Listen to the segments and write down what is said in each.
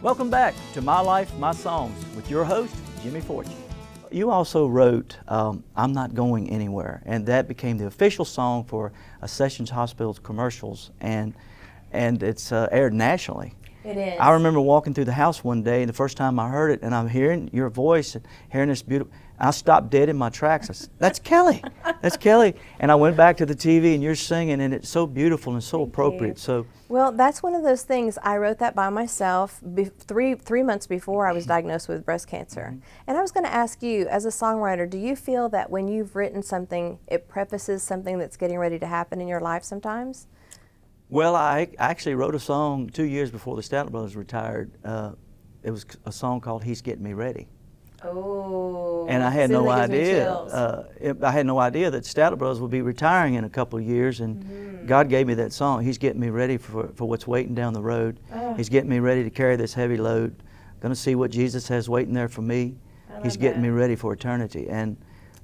Welcome back to My Life, My Songs with your host, Jimmy Fortune. You also wrote I'm Not Going Anywhere, and that became the official song for a Sessions Hospital's commercials, and it's aired nationally. It is. I remember walking through the house one day, and the first time I heard it, and I'm hearing your voice and hearing this beautiful, I stopped dead in my tracks. I said, that's Kelly, that's Kelly. And I went back to the TV, and you're singing, and it's so beautiful and so appropriate. So, well, that's one of those things. I wrote that by myself three months before I was diagnosed with breast cancer. And I was going to ask you, as a songwriter, do you feel that when you've written something, it prefaces something that's getting ready to happen in your life sometimes? Well, I actually wrote a song 2 years before the Statler Brothers retired. It was a song called He's Getting Me Ready. Oh, and I had no idea. I had no idea that Statler Brothers would be retiring in a couple of years, and God gave me that song. He's getting me ready for what's waiting down the road. He's getting me ready to carry this heavy load. Going to see what Jesus has waiting there for me. He's getting me ready for eternity. And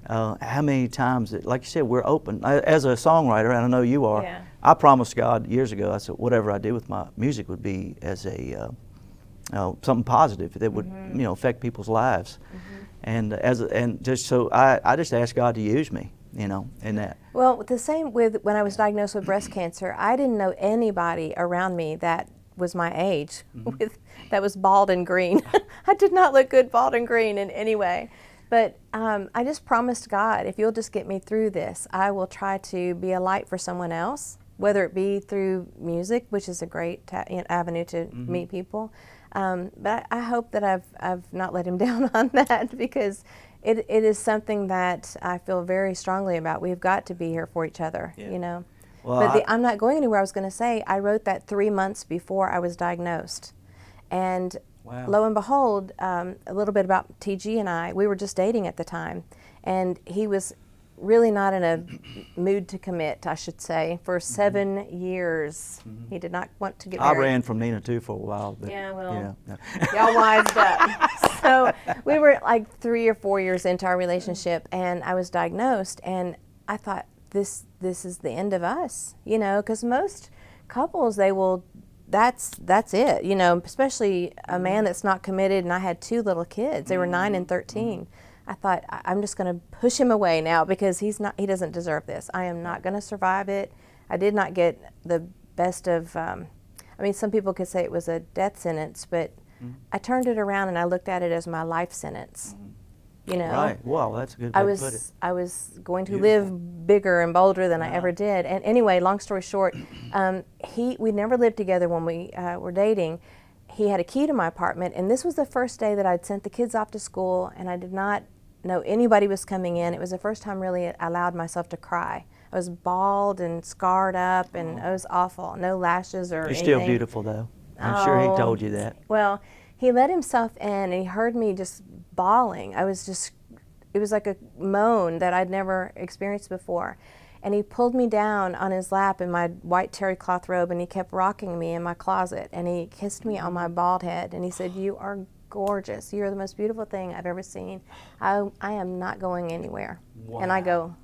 how many times, like you said, we're open. As a songwriter, and I know you are, I promised God years ago, I said whatever I did with my music would be as a something positive that would affect people's lives. And just so I just asked God to use me, in that. Well, the same with when I was diagnosed with breast cancer. I didn't know anybody around me that was my age that was bald and green. I did not look good bald and green in any way. But I just promised God, if you'll just get me through this, I will try to be a light for someone else, whether it be through music, which is a great avenue to meet people. But I hope that I've not let him down on that, because it is something that I feel very strongly about. We've got to be here for each other, Well, but I'm Not Going Anywhere, I was going to say, I wrote that 3 months before I was diagnosed. And lo and behold, a little bit about TG and I, we were just dating at the time. And he was really not in a mood to commit, I should say, for 7 years. He did not want to get married. I ran from Nina too for a while. But y'all wised up. So we were like 3 or 4 years into our relationship, and I was diagnosed, and I thought, this is the end of us, because most couples, that's it, especially a man that's not committed, and I had 2 little kids. They were 9 and 13. I thought, I'm just going to push him away now, because he doesn't deserve this. I am not going to survive it. I did not get the best of, some people could say it was a death sentence, but I turned it around and I looked at it as my life sentence. Right. Wow, that's a good way to put it. I was going to live bigger and bolder than I ever did. And anyway, long story short, we never lived together when we were dating. He had a key to my apartment, and this was the first day that I'd sent the kids off to school, and I did not know anybody was coming in. It was the first time really I allowed myself to cry. I was bald and scarred up, and it was awful. No lashes or anything. You're still beautiful, though. I'm sure he told you that. Well, he let himself in, and he heard me just bawling. It was like a moan that I'd never experienced before. And he pulled me down on his lap in my white terry cloth robe, and he kept rocking me in my closet, and he kissed me on my bald head, and he said, "You are gorgeous. You're the most beautiful thing I've ever seen. I am not going anywhere." Wow. And I go,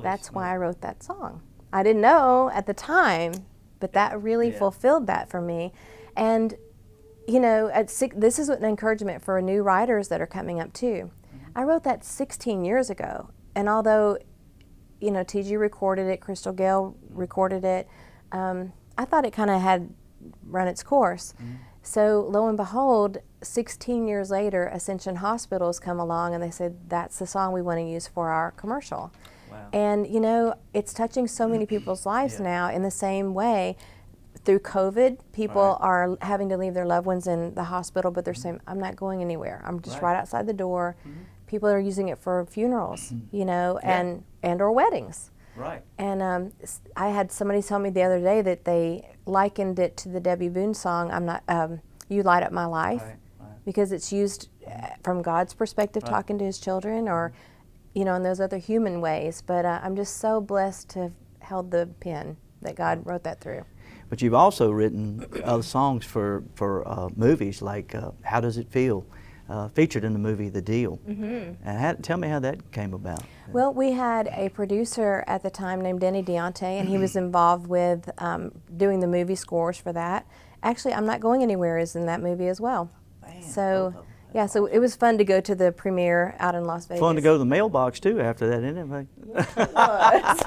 that's why I wrote that song. I didn't know at the time, but that really fulfilled that for me. And, this is an encouragement for new writers that are coming up too. I wrote that 16 years ago, and although TG recorded it, Crystal Gale recorded it, I thought it kind of had run its course. So lo and behold, 16 years later, Ascension Hospitals come along, and they said, that's the song we want to use for our commercial. Wow. And it's touching so many people's lives now in the same way. Through COVID, people are having to leave their loved ones in the hospital, but they're saying, I'm not going anywhere. I'm just right outside the door. People are using it for funerals, and or weddings. Right. And I had somebody tell me the other day that they likened it to the Debbie Boone song, "You Light Up My Life." because it's used from God's perspective, talking to his children, or, you know, in those other human ways. But I'm just so blessed to have held the pen that God wrote that through. But you've also written other songs for movies, like How Does It Feel? Featured in the movie The Deal. And tell me how that came about. Well, we had a producer at the time named Denny Deonte, and he was involved with doing the movie scores for that. Actually, I'm Not Going Anywhere is in that movie as well. Man, So, yeah, so it was fun to go to the premiere out in Las Vegas. Fun to go to the mailbox too after that, isn't it? It was.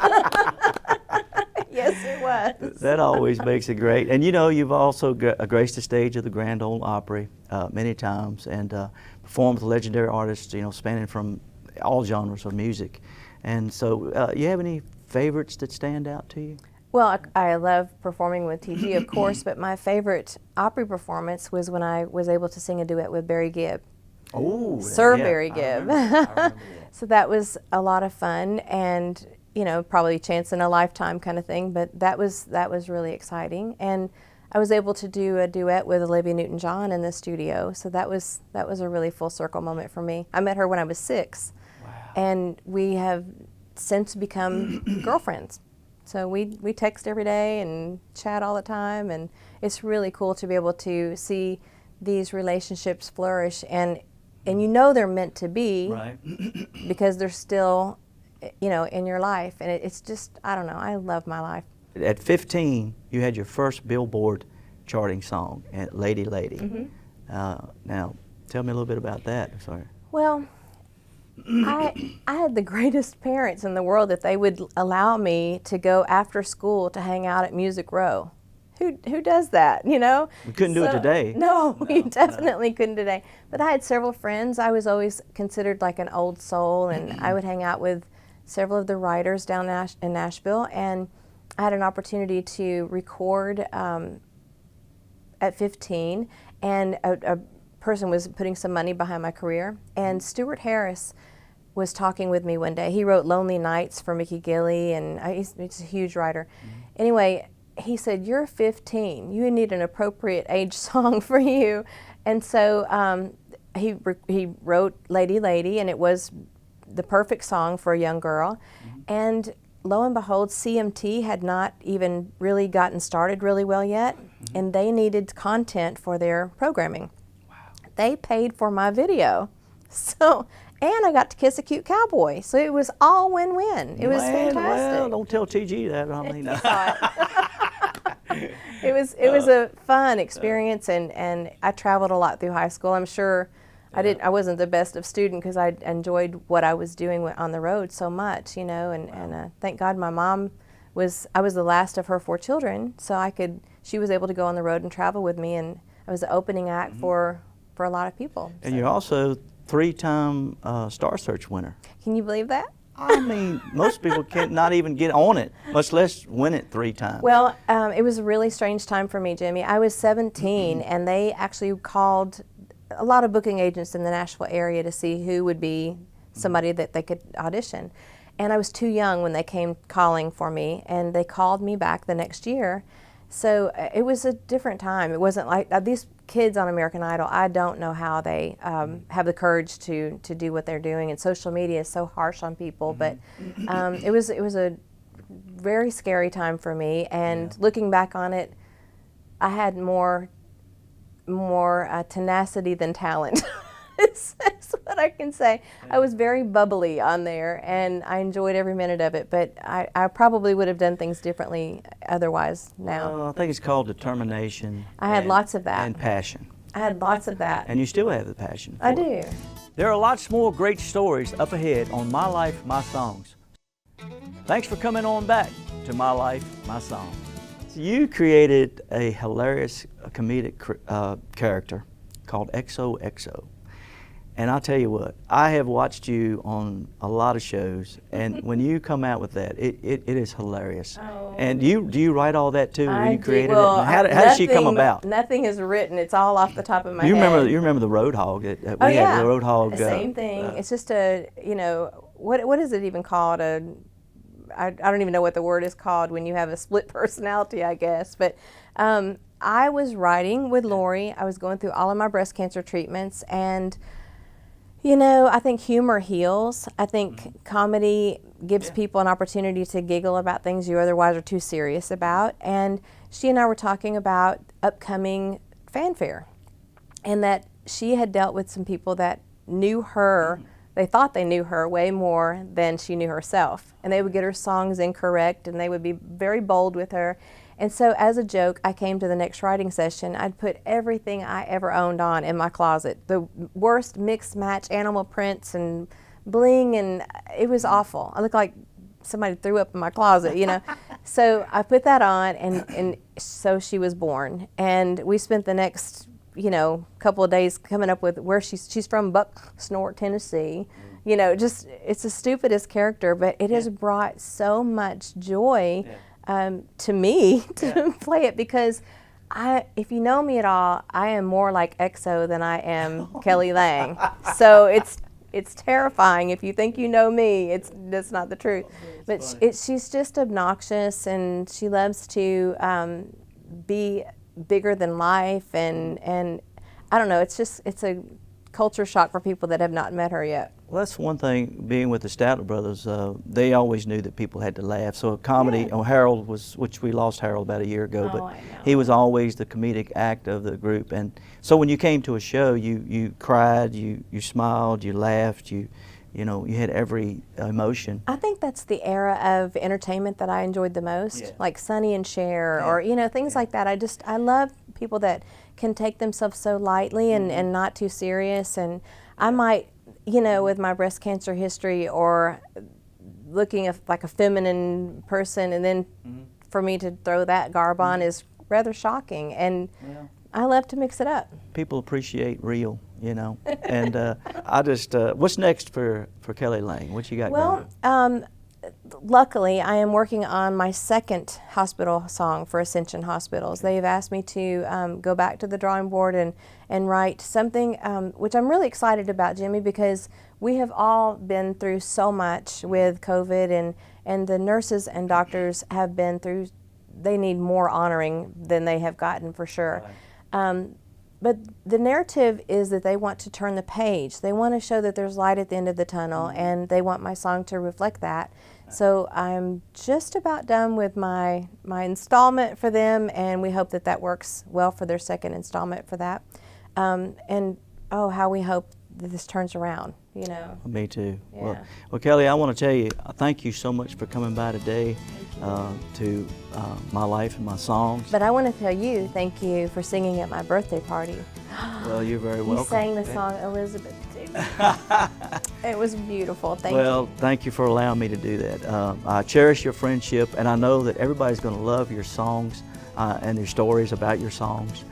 Yes, it was. That always makes it great. And you know, you've also graced the stage of the Grand Ole Opry many times, and performed with legendary artists, you know, spanning from all genres of music. And so, you have any favorites that stand out to you? Well, I love performing with TG, of course, but my favorite Opry performance was when I was able to sing a duet with Barry Gibb. Oh, Sir yeah, Barry I Gibb. remember that. So that was a lot of fun, and you know, probably chance in a lifetime kind of thing, but that was really exciting. And I was able to do a duet with Olivia Newton-John in the studio, so that was a really full circle moment for me. I met her when I was 6. Wow. And we have since become girlfriends. So we text every day and chat all the time, and it's really cool to be able to see these relationships flourish, and you know they're meant to be, Right. because they're still, you know, in your life, and it's just, I don't know, I love my life. At 15, you had your first Billboard charting song, Lady Lady. Now, tell me a little bit about that. Sorry. Well, I had the greatest parents in the world that they would allow me to go after school to hang out at Music Row. Who does that, you know? We couldn't do it today. No, we definitely couldn't today. But I had several friends. I was always considered like an old soul, and I would hang out with several of the writers down in Nashville, and I had an opportunity to record at 15, and a person was putting some money behind my career, and Stuart Harris was talking with me one day. He wrote Lonely Nights for Mickey Gilley, and he's a huge writer. Anyway, he said, "You're 15. You need an appropriate age song for you." And so he wrote Lady Lady, and it was the perfect song for a young girl. And lo and behold, CMT had not even really gotten started really well yet, and they needed content for their programming. Wow. They paid for my video. So, and I got to kiss a cute cowboy. So it was all win-win. It was fantastic. Well, don't tell TG that. I mean, It was a fun experience, and I traveled a lot through high school. I'm sure I wasn't the best of student because I enjoyed what I was doing on the road so much, you know. And thank God my mom I was the last of her 4 children, so she was able to go on the road and travel with me, and I was the opening act for a lot of people. And you're also 3-time Star Search winner. Can you believe that? I mean, most people can't not even get on it, much less win it 3 times. Well, it was a really strange time for me, Jimmy. I was 17, and they actually called a lot of booking agents in the Nashville area to see who would be somebody that they could audition. And I was too young when they came calling for me, and they called me back the next year. So it was a different time. It wasn't like these kids on American Idol. I don't know how they have the courage to do what they're doing. And social media is so harsh on people. But it was a very scary time for me. And looking back on it, I had more tenacity than talent. That's what I can say. I was very bubbly on there, and I enjoyed every minute of it, but I probably would have done things differently otherwise now. Well, I think it's called determination. I had lots of that. And passion. I had lots of that. And you still have the passion for I it. do. There are lots more great stories up ahead on My Life, My Songs. Thanks for coming on back to My Life, My Songs. You created a hilarious comedic character called XOXO. And I'll tell you what, I have watched you on a lot of shows, and when you come out with that, it is hilarious. Oh. And do you write all that too when you created it? How did she come about? Nothing is written. It's all off the top of my head. You remember the Roadhog? We had the Roadhog. Same thing. It's just what is it even called? I don't even know what the word is called when you have a split personality, I guess. But I was writing with Lorrie. I was going through all of my breast cancer treatments, and you know, I think humor heals. I think comedy gives people an opportunity to giggle about things you otherwise are too serious about. And she and I were talking about upcoming fanfare, and that she had dealt with some people that knew her. They thought they knew her way more than she knew herself. And they would get her songs incorrect, and they would be very bold with her. And so as a joke, I came to the next writing session. I'd put everything I ever owned on in my closet. The worst mixed match animal prints and bling, and it was awful. I looked like somebody threw up in my closet, you know. So I put that on, and so she was born. And we spent the next, you know, couple of days coming up with where she's from, Bucksnort, Tennessee. You know, just, it's the stupidest character, but it has brought so much joy to me to play it, because if you know me at all, I am more like EXO than I am Kelly Lang. So it's terrifying. If you think you know me, that's not the truth. But she's just obnoxious, and she loves to be bigger than life, and I don't know, it's a culture shock for people that have not met her yet. Well, that's one thing, being with the Statler Brothers, they always knew that people had to laugh. So comedy, Harold which we lost Harold about a year ago, but he was always the comedic act of the group. And so when you came to a show, you cried, you smiled, you laughed, you know, you had every emotion. I think that's the era of entertainment that I enjoyed the most, like Sonny and Cher, or, you know, things like that. I love people that can take themselves so lightly and not too serious. And I might, you know, with my breast cancer history, or looking at like a feminine person, and then for me to throw that garb on is rather shocking. And I love to mix it up. People appreciate real, you know. And I just, what's next for Kelly Lang? What you got going? Well, luckily, I am working on my second hospital song for Ascension Hospitals. They've asked me to go back to the drawing board and write something, which I'm really excited about, Jimmy, because we have all been through so much with COVID, and the nurses and doctors have been through, they need more honoring than they have gotten, for sure. But the narrative is that they want to turn the page. They want to show that there's light at the end of the tunnel, and they want my song to reflect that. So I'm just about done with my installment for them, and we hope that works well for their second installment for that. And oh, how we hope that this turns around, you know. Me too. Yeah. Well, Kelly, I want to tell you, thank you so much for coming by today to my life and my songs. But I want to tell you, thank you for singing at my birthday party. Well, you're very welcome. You sang the song Elizabeth too. It was beautiful. Thank you. Well, thank you for allowing me to do that. I cherish your friendship, and I know that everybody's going to love your songs and your stories about your songs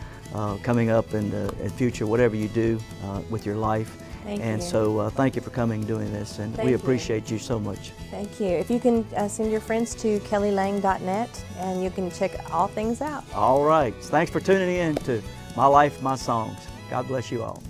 coming up in the future, whatever you do with your life. Thank and you. So thank you for coming and doing this, and we appreciate you so much. Thank you. If you can send your friends to kellylang.net, and you can check all things out. All right. Thanks for tuning in to My Life, My Songs. God bless you all.